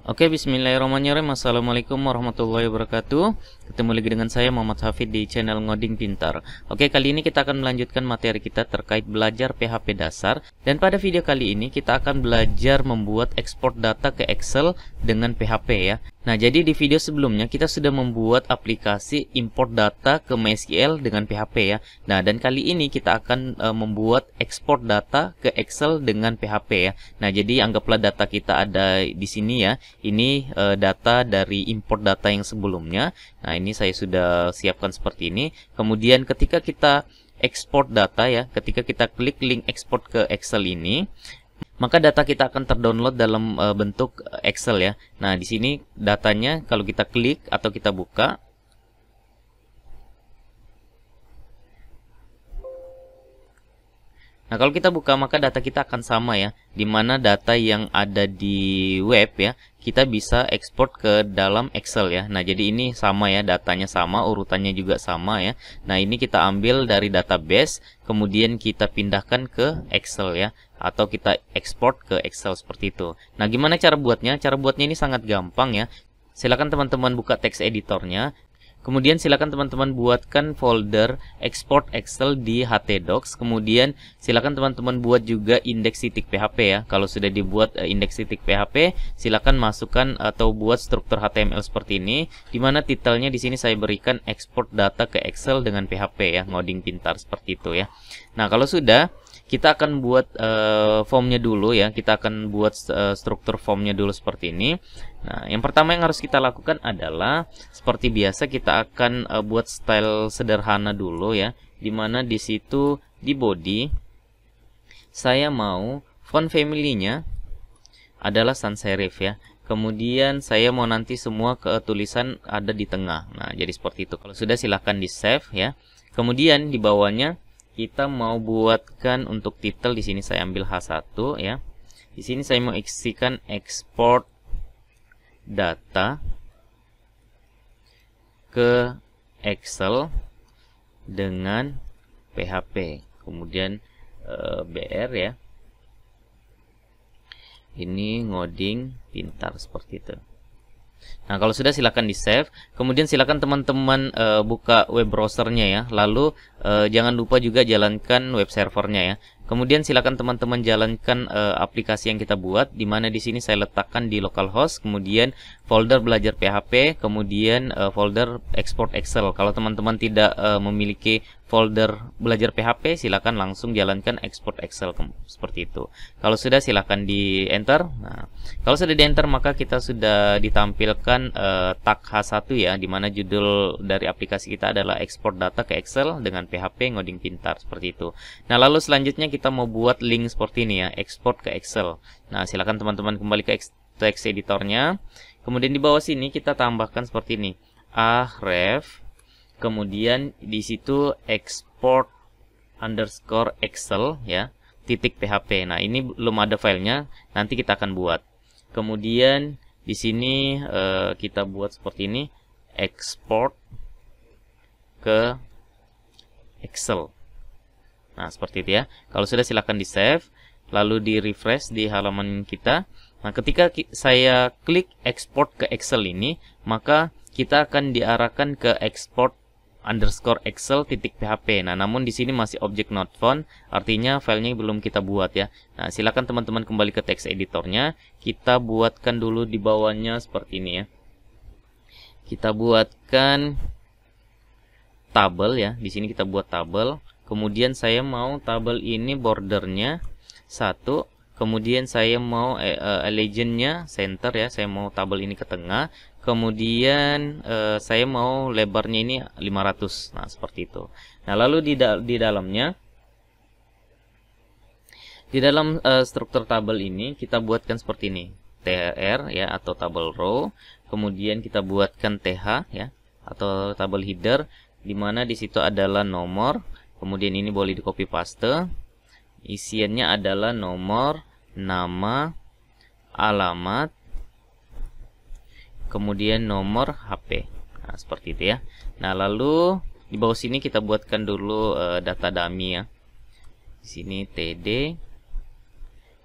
Oke, bismillahirrahmanirrahim. Assalamualaikum warahmatullahi wabarakatuh. Ketemu lagi dengan saya Muhammad Hafid di channel Ngoding Pintar. Oke, kali ini kita akan melanjutkan materi kita terkait belajar PHP dasar. Dan pada video kali ini kita akan belajar membuat ekspor data ke Excel dengan PHP ya. Nah, jadi di video sebelumnya kita sudah membuat aplikasi import data ke MySQL dengan PHP ya. Nah, dan kali ini kita akan membuat ekspor data ke Excel dengan PHP ya. Nah, jadi anggaplah data kita ada di sini ya. Ini data dari import data yang sebelumnya. Nah, ini saya sudah siapkan seperti ini. Kemudian ketika kita ekspor data ya, ketika kita klik link ekspor ke Excel ini, maka data kita akan terdownload dalam bentuk Excel ya. Nah, di sini datanya kalau kita klik atau kita buka, nah, kalau kita buka maka data kita akan sama ya, dimana data yang ada di web ya, kita bisa ekspor ke dalam Excel ya. Nah, jadi ini sama ya, datanya sama, urutannya juga sama ya. Nah, ini kita ambil dari database, kemudian kita pindahkan ke Excel ya, atau kita ekspor ke Excel seperti itu. Nah, gimana cara buatnya? Cara buatnya ini sangat gampang ya. Silakan teman-teman buka text editornya. Kemudian silakan teman-teman buatkan folder export Excel di htdocs. Kemudian silakan teman-teman buat juga index.php ya. Kalau sudah dibuat index.php, silakan masukkan atau buat struktur HTML seperti ini, dimana titelnya di sini saya berikan export data ke Excel dengan PHP ya, ngoding pintar seperti itu ya. Nah, kalau sudah, kita akan buat formnya dulu ya. Kita akan buat struktur formnya dulu seperti ini. Nah, yang pertama yang harus kita lakukan adalah seperti biasa kita akan buat style sederhana dulu ya. Dimana di situ di body saya mau font family-nya adalah sans serif ya. Kemudian saya mau nanti semua tulisan ada di tengah. Nah, jadi seperti itu. Kalau sudah silahkan di save ya. Kemudian di bawahnya kita mau buatkan untuk title, di sini saya ambil H1 ya. Di sini saya mau isikan export data ke Excel dengan PHP. Kemudian BR ya. Ini ngoding pintar seperti itu. Nah, kalau sudah silakan di save. Kemudian silakan teman-teman buka web browsernya ya. Lalu jangan lupa juga jalankan web servernya ya. Kemudian silakan teman-teman jalankan aplikasi yang kita buat, di mana di sini saya letakkan di localhost, kemudian folder belajar PHP, kemudian folder export Excel. Kalau teman-teman tidak memiliki folder belajar PHP, silakan langsung jalankan export Excel seperti itu. Kalau sudah silakan di enter. Nah, kalau sudah di enter maka kita sudah ditampilkan tag H1 ya, di mana judul dari aplikasi kita adalah export data ke Excel dengan PHP ngoding pintar seperti itu. Nah, lalu selanjutnya kita mau buat link seperti ini ya, export ke Excel. Nah, silakan teman-teman kembali ke text editornya. Kemudian di bawah sini kita tambahkan seperti ini, href. Kemudian di situ export underscore Excel ya, titik PHP. Nah, ini belum ada filenya, nanti kita akan buat. Kemudian di sini kita buat seperti ini, export ke Excel. Nah, seperti itu ya. Kalau sudah silakan di save, lalu di refresh di halaman kita. Nah, ketika saya klik export ke Excel ini, maka kita akan diarahkan ke export underscore Excel titik PHP. Nah, namun di sini masih object not found, artinya filenya belum kita buat ya. Nah, silakan teman-teman kembali ke text editornya. Kita buatkan dulu di bawahnya seperti ini ya. Kita buatkan tabel ya. Di sini kita buat tabel. Kemudian saya mau tabel ini bordernya 1. Kemudian saya mau legendnya center ya. Saya mau tabel ini ke tengah. Kemudian saya mau lebarnya ini 500. Nah, seperti itu. Nah, lalu di dalamnya, di dalam struktur tabel ini kita buatkan seperti ini, tr ya, atau tabel row. Kemudian kita buatkan th ya, atau tabel header, di mana di situ adalah nomor. Kemudian ini boleh di copy paste. Isiannya adalah nomor, nama, alamat, kemudian nomor HP. Nah, seperti itu ya. Nah, lalu di bawah sini kita buatkan dulu data dummy ya. Di sini TD,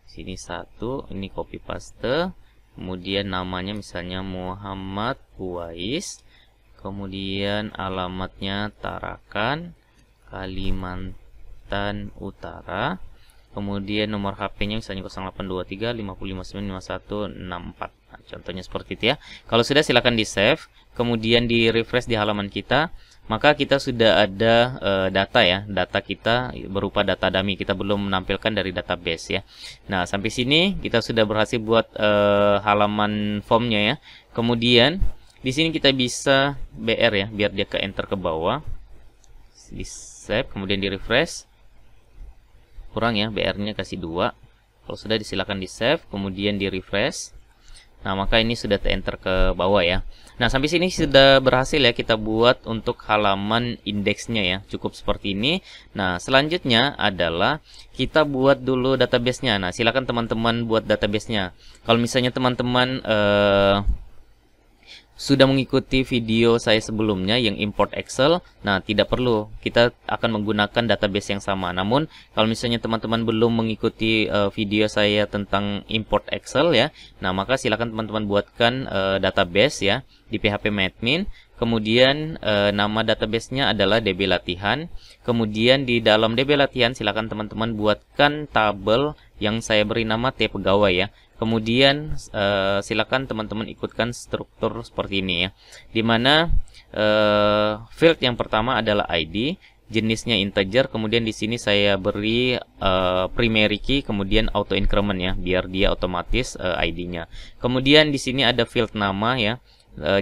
sini 1, ini copy paste. kemudian namanya misalnya Muhammad Uwais, kemudian alamatnya Tarakan, Kalimantan Utara, kemudian nomor HP-nya misalnya 0823 559 5164. Nah, contohnya seperti itu ya. Kalau sudah silakan di save, kemudian di refresh di halaman kita, maka kita sudah ada data ya. Data kita berupa data dummy, kita belum menampilkan dari database ya. Nah, sampai sini kita sudah berhasil buat halaman formnya ya. Kemudian di sini kita bisa BR ya, biar dia ke enter ke bawah. Di save, kemudian di refresh. Kurang ya, BR-nya kasih 2. Kalau sudah disilakan di save, kemudian di refresh. Nah, maka ini sudah enter ke bawah ya. Nah, sampai sini sudah berhasil ya kita buat untuk halaman indeksnya ya. Cukup seperti ini. Nah, selanjutnya adalah kita buat dulu database-nya. Nah, silakan teman-teman buat database-nya. Kalau misalnya teman-teman sudah mengikuti video saya sebelumnya yang import Excel, nah tidak perlu, kita akan menggunakan database yang sama. Namun kalau misalnya teman-teman belum mengikuti video saya tentang import Excel ya, nah maka silakan teman-teman buatkan database ya di phpMyAdmin. Kemudian nama database-nya adalah DB Latihan. Kemudian di dalam DB Latihan silakan teman-teman buatkan tabel yang saya beri nama T pegawai ya. Kemudian silakan teman-teman ikutkan struktur seperti ini ya. Dimana field yang pertama adalah ID, jenisnya integer, kemudian di sini saya beri primary key, kemudian auto increment ya, biar dia otomatis ID-nya. Kemudian di sini ada field nama ya,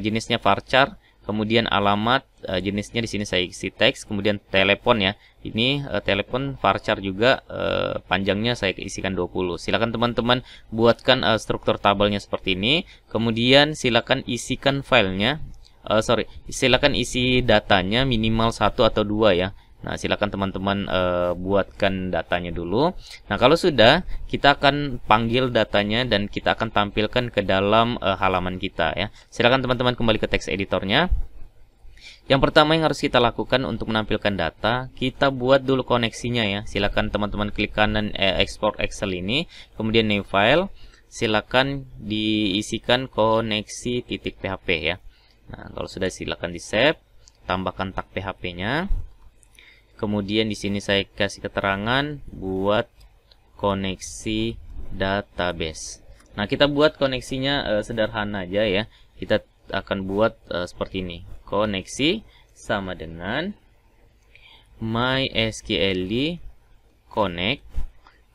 jenisnya varchar. Kemudian alamat, jenisnya di sini saya isi teks, kemudian telepon ya. Ini telepon varchar juga, panjangnya saya isikan 20. Silakan teman-teman buatkan struktur tabelnya seperti ini. Kemudian silakan isikan filenya. Silakan isi datanya minimal 1 atau 2 ya. Nah, silakan teman-teman buatkan datanya dulu. Nah, kalau sudah, kita akan panggil datanya dan kita akan tampilkan ke dalam halaman kita ya. Silakan teman-teman kembali ke teks editornya. Yang pertama yang harus kita lakukan untuk menampilkan data, kita buat dulu koneksinya ya. Silakan teman-teman klik kanan export Excel ini, kemudian new file, silakan diisikan koneksi .php ya. Nah, kalau sudah silakan di save, tambahkan tag php-nya. Kemudian di sini saya kasih keterangan buat koneksi database. Nah, kita buat koneksinya sederhana aja ya. Kita akan buat seperti ini. Koneksi sama dengan mysql connect.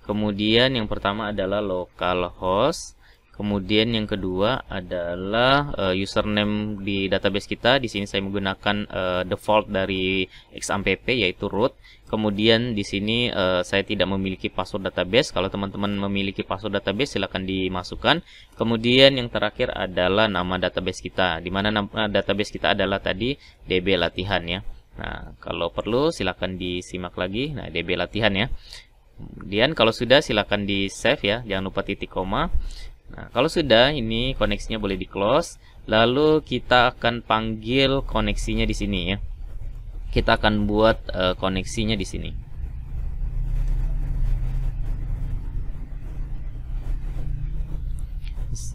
Kemudian yang pertama adalah localhost. Kemudian yang kedua adalah username di database kita. Di sini saya menggunakan default dari XAMPP yaitu root. Kemudian di sini saya tidak memiliki password database. Kalau teman-teman memiliki password database silakan dimasukkan. Kemudian yang terakhir adalah nama database kita. Di mana nama database kita adalah tadi DB Latihan ya. Nah, kalau perlu silakan disimak lagi. Nah, DB Latihan ya. Kemudian kalau sudah silakan di save ya. Jangan lupa titik koma. Nah, kalau sudah, ini koneksinya boleh di close. Lalu kita akan panggil koneksinya di sini ya. Kita akan buat koneksinya di sini.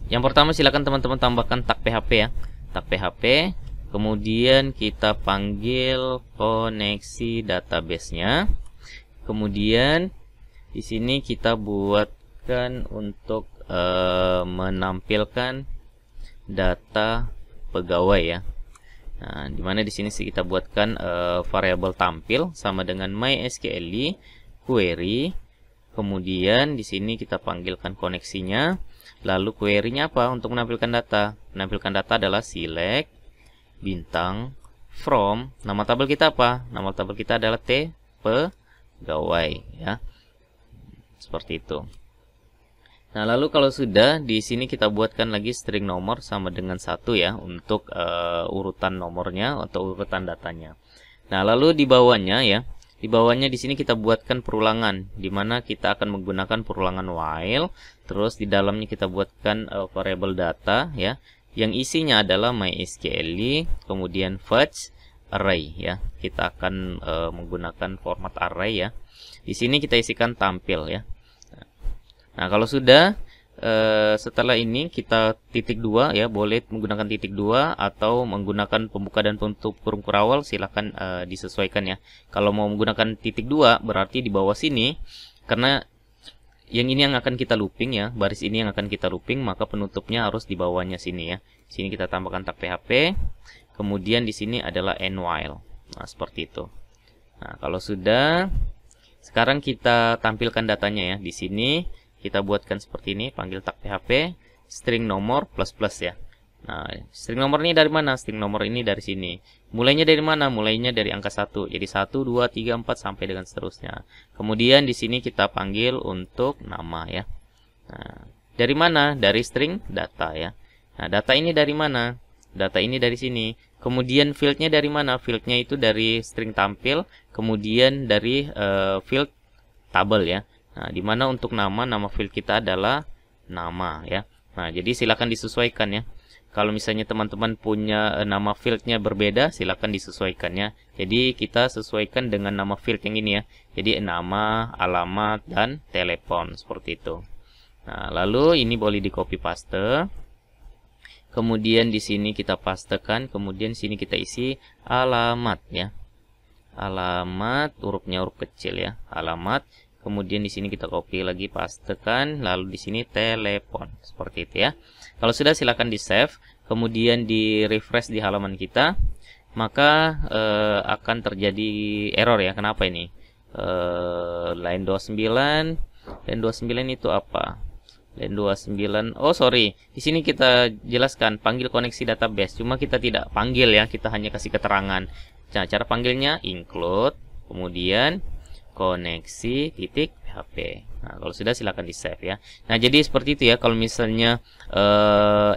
Yang pertama silakan teman-teman tambahkan tag PHP ya. Tag PHP. Kemudian kita panggil koneksi database-nya. Kemudian di sini kita buatkan untuk menampilkan data pegawai ya. Nah, dimana di sini sih kita buatkan variabel tampil sama dengan mysql query. Kemudian di sini kita panggilkan koneksinya. Lalu query-nya apa untuk menampilkan data? Menampilkan data adalah select bintang from. Nama tabel kita apa? Nama tabel kita adalah T pegawai ya. Seperti itu. Nah, lalu kalau sudah, di sini kita buatkan lagi string nomor sama dengan 1 ya untuk urutan nomornya atau urutan datanya. Nah, lalu di bawahnya ya, di bawahnya di sini kita buatkan perulangan, di mana kita akan menggunakan perulangan while, terus di dalamnya kita buatkan variable data ya, yang isinya adalah mysql, kemudian fetch array ya. Kita akan menggunakan format array ya. Di sini kita isikan tampil ya. Nah, kalau sudah, setelah ini kita titik 2 ya, boleh menggunakan titik 2 atau menggunakan pembuka dan penutup kurung kurawal, silahkan disesuaikan ya. Kalau mau menggunakan titik 2 berarti di bawah sini, karena yang ini yang akan kita looping ya, baris ini yang akan kita looping, maka penutupnya harus di bawahnya sini ya. Sini kita tambahkan tag PHP, kemudian di sini adalah end while. Nah, seperti itu. Nah, kalau sudah, sekarang kita tampilkan datanya ya. Di sini kita buatkan seperti ini, panggil tag PHP, string nomor plus plus ya. Nah, string nomor ini dari mana? String nomor ini dari sini. Mulainya dari mana? Mulainya dari angka 1. Jadi 1, 2, 3, 4 sampai dengan seterusnya. Kemudian di sini kita panggil untuk nama ya. Nah, dari mana? Dari string data ya. Nah, data ini dari mana? Data ini dari sini. Kemudian fieldnya dari mana? Fieldnya itu dari string tampil, kemudian dari field tabel ya. Nah, di mana untuk nama field kita adalah nama ya. Nah, jadi silakan disesuaikan ya. Kalau misalnya teman-teman punya nama fieldnya berbeda, silakan disesuaikan ya. Jadi kita sesuaikan dengan nama field yang ini ya. Jadi nama, alamat, dan telepon seperti itu. Nah, lalu ini boleh di copy paste. Kemudian di sini kita pastekan, kemudian sini kita isi alamat ya. Alamat, hurufnya huruf kecil ya. Alamat. Kemudian di sini kita copy lagi, pastekan, lalu di sini telepon, seperti itu ya. Kalau sudah silakan di save, kemudian di refresh di halaman kita, maka akan terjadi error ya. Kenapa ini? Line 29, line 29 itu apa? Line 29, oh sorry, di sini kita jelaskan panggil koneksi database, cuma kita tidak panggil ya, kita hanya kasih keterangan. Nah, cara panggilnya include, kemudian koneksi titik PHP. Nah, kalau sudah silakan di save ya. Nah, jadi seperti itu ya. Kalau misalnya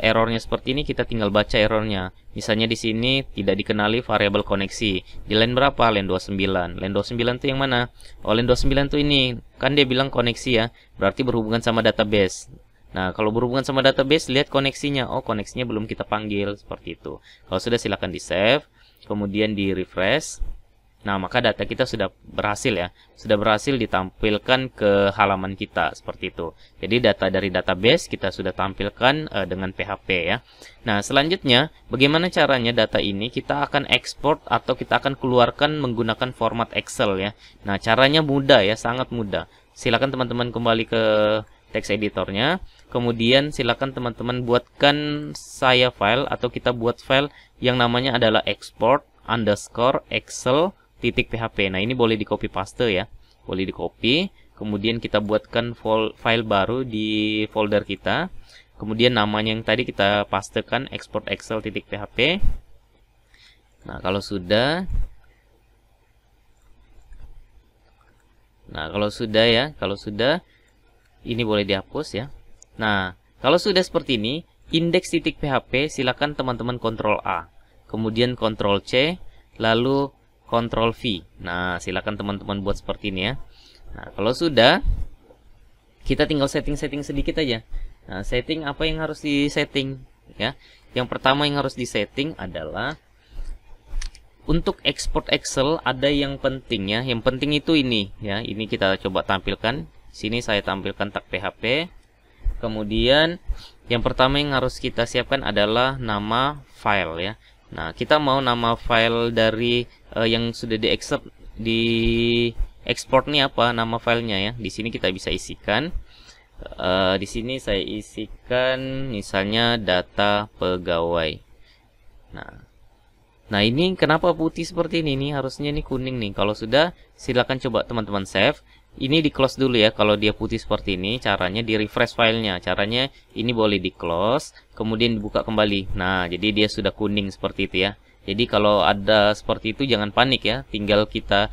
errornya seperti ini, kita tinggal baca errornya. Misalnya di sini tidak dikenali variabel koneksi. Di line berapa? Line 29. Line 29 itu yang mana? Oh, line 29 itu ini. Kan dia bilang koneksi ya. Berarti berhubungan sama database. Nah, kalau berhubungan sama database, lihat koneksinya. Oh, koneksinya belum kita panggil. Seperti itu. Kalau sudah silakan di save. Kemudian di refresh. Nah, maka data kita sudah berhasil ya. Sudah berhasil ditampilkan ke halaman kita seperti itu. Jadi data dari database kita sudah tampilkan dengan PHP ya. Nah, selanjutnya bagaimana caranya data ini kita akan ekspor atau kita akan keluarkan menggunakan format Excel ya. Nah, caranya mudah ya, sangat mudah. Silakan teman-teman kembali ke text editornya. Kemudian silakan teman-teman buatkan saya file atau kita buat file yang namanya adalah export_excel .php. Nah, ini boleh di copy paste ya. Boleh di copy. Kemudian kita buatkan file baru di folder kita. Kemudian namanya yang tadi kita pastekan export excel .php. Nah, kalau sudah ya, kalau sudah ini boleh dihapus ya. Nah, kalau sudah seperti ini, index.php silakan teman-teman Ctrl A. Kemudian Ctrl C, lalu Ctrl V. Nah, silakan teman-teman buat seperti ini ya. Nah, kalau sudah, kita tinggal setting-setting sedikit aja. Nah, setting apa yang harus disetting ya? Yang pertama yang harus disetting adalah untuk export Excel ada yang penting ya. Yang penting itu ini ya. Ini kita coba tampilkan. Sini saya tampilkan tag PHP. Kemudian yang pertama yang harus kita siapkan adalah nama file ya. Nah, kita mau nama file dari yang sudah di export nih apa nama filenya ya. Di sini kita bisa isikan. Di sini saya isikan misalnya data pegawai. Nah, ini kenapa putih seperti ini? Nih harusnya ini kuning nih. Kalau sudah, silakan coba teman-teman save. Ini di close dulu ya. Kalau dia putih seperti ini, caranya di refresh filenya. Caranya ini boleh di close, kemudian dibuka kembali. Nah, jadi dia sudah kuning seperti itu ya. Jadi kalau ada seperti itu jangan panik ya. Tinggal kita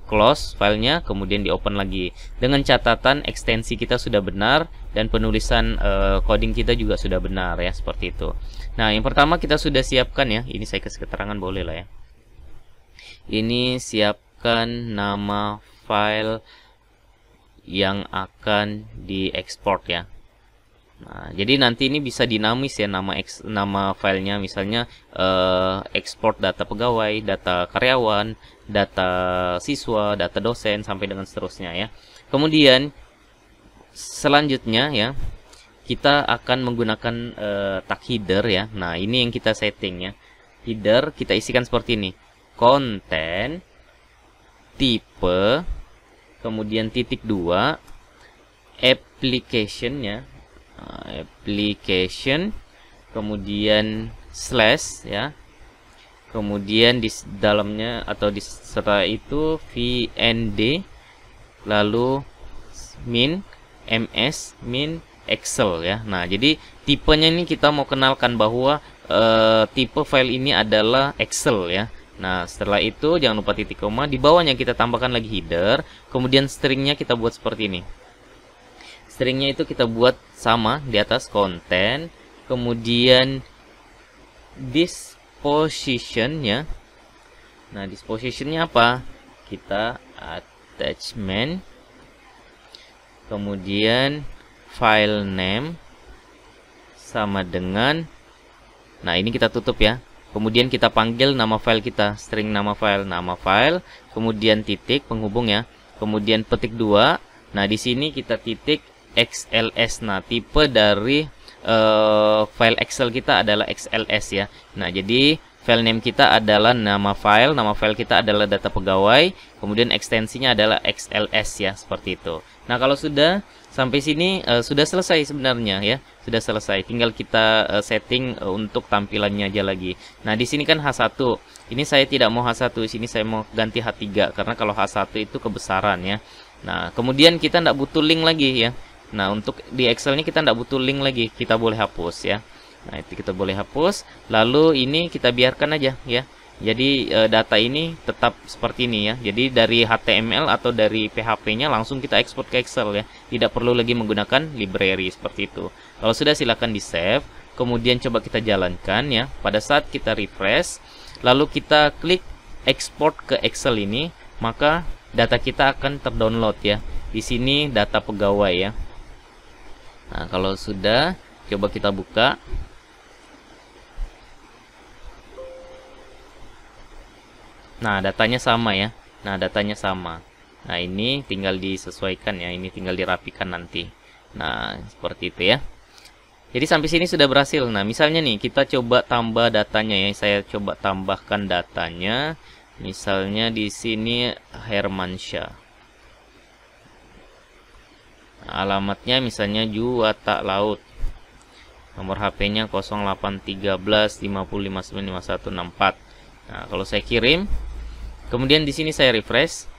close filenya, kemudian di open lagi. Dengan catatan ekstensi kita sudah benar dan penulisan coding kita juga sudah benar ya, seperti itu. Nah, yang pertama kita sudah siapkan ya. Ini saya kasih keterangan boleh lah ya. Ini siapkan nama file yang akan diekspor ya. Nah, jadi nanti ini bisa dinamis ya nama filenya, misalnya ekspor data pegawai, data karyawan, data siswa, data dosen sampai dengan seterusnya ya. Kemudian selanjutnya ya, kita akan menggunakan tag header ya. Nah, ini yang kita setting ya. Header kita isikan seperti ini. Konten, tipe, kemudian titik 2, application ya. Application, kemudian slash ya. Kemudian di dalamnya atau di setelah itu VND, lalu min, ms, min, Excel ya. Nah, jadi tipenya ini kita mau kenalkan bahwa tipe file ini adalah Excel ya. Nah, setelah itu jangan lupa titik koma, di bawahnya kita tambahkan lagi header, kemudian stringnya kita buat seperti ini. Stringnya itu kita buat sama di atas konten, kemudian disposition ya. Nah, dispositionnya apa? Kita attachment, kemudian file name sama dengan, nah ini kita tutup ya. Kemudian kita panggil nama file kita, string nama file, kemudian titik penghubung ya. Kemudian petik 2. Nah, di sini kita titik XLS. Nah, tipe dari file Excel kita adalah XLS ya. Nah, jadi file name kita adalah nama file kita adalah data pegawai, kemudian ekstensinya adalah XLS ya, seperti itu. Nah, kalau sudah sampai sini sudah selesai sebenarnya ya. Sudah selesai. Tinggal kita setting untuk tampilannya aja lagi. Nah, di sini kan H1. Ini saya tidak mau H1, di sini saya mau ganti H3 karena kalau H1 itu kebesaran ya. Nah, kemudian kita tidak butuh link lagi ya. Nah, untuk di Excel ini kita tidak butuh link lagi, kita boleh hapus ya. Nah, itu kita boleh hapus. Lalu ini kita biarkan aja ya. Jadi data ini tetap seperti ini ya. Jadi dari HTML atau dari PHP-nya langsung kita ekspor ke Excel ya. Tidak perlu lagi menggunakan library seperti itu. Kalau sudah silakan di save. Kemudian coba kita jalankan ya. Pada saat kita refresh, lalu kita klik export ke Excel ini, maka data kita akan terdownload ya. Di sini data pegawai ya. Nah, kalau sudah, coba kita buka. Nah, datanya sama ya. Nah, datanya sama. Nah, ini tinggal disesuaikan ya. Ini tinggal dirapikan nanti. Nah, seperti itu ya. Jadi sampai sini sudah berhasil. Nah, misalnya nih, kita coba tambah datanya ya. Saya coba tambahkan datanya. Misalnya di sini Hermansyah. Alamatnya misalnya Juwata Laut. Nomor HP-nya 081350595164. Nah, kalau saya kirim, kemudian di sini saya refresh.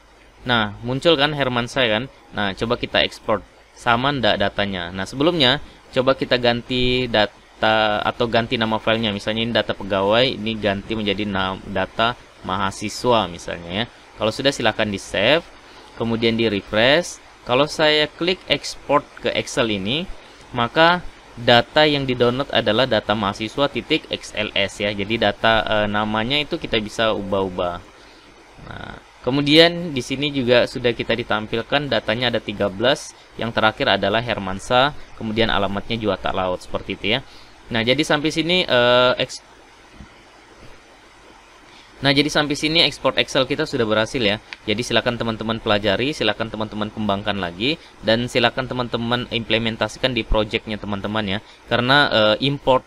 Nah, muncul kan Hermansyah kan? Nah, coba kita ekspor. Sama ndak datanya? Nah, sebelumnya coba kita ganti data atau ganti nama filenya. Misalnya ini data pegawai, ini ganti menjadi data mahasiswa misalnya ya. Kalau sudah silakan di save, kemudian di refresh. Kalau saya klik export ke Excel ini, maka data yang di-download adalah data mahasiswa titik XLS ya. Jadi data namanya itu kita bisa ubah-ubah. Nah, kemudian di sini juga sudah kita ditampilkan datanya ada 13, yang terakhir adalah Hermansyah, kemudian alamatnya Juwata Laut seperti itu ya. Nah, jadi sampai sini ekspor Excel kita sudah berhasil ya. Jadi silakan teman-teman pelajari, silakan teman-teman kembangkan lagi, dan silakan teman-teman implementasikan di projectnya teman-teman ya. Karena import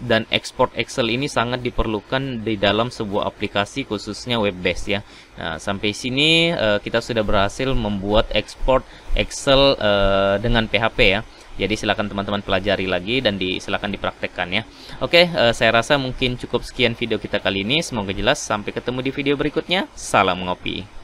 dan ekspor Excel ini sangat diperlukan di dalam sebuah aplikasi khususnya web based ya. Nah, sampai sini kita sudah berhasil membuat ekspor Excel dengan PHP ya. Jadi silakan teman-teman pelajari lagi dan silakan dipraktekkan ya. Oke, saya rasa mungkin cukup sekian video kita kali ini. Semoga jelas. Sampai ketemu di video berikutnya. Salam ngopi.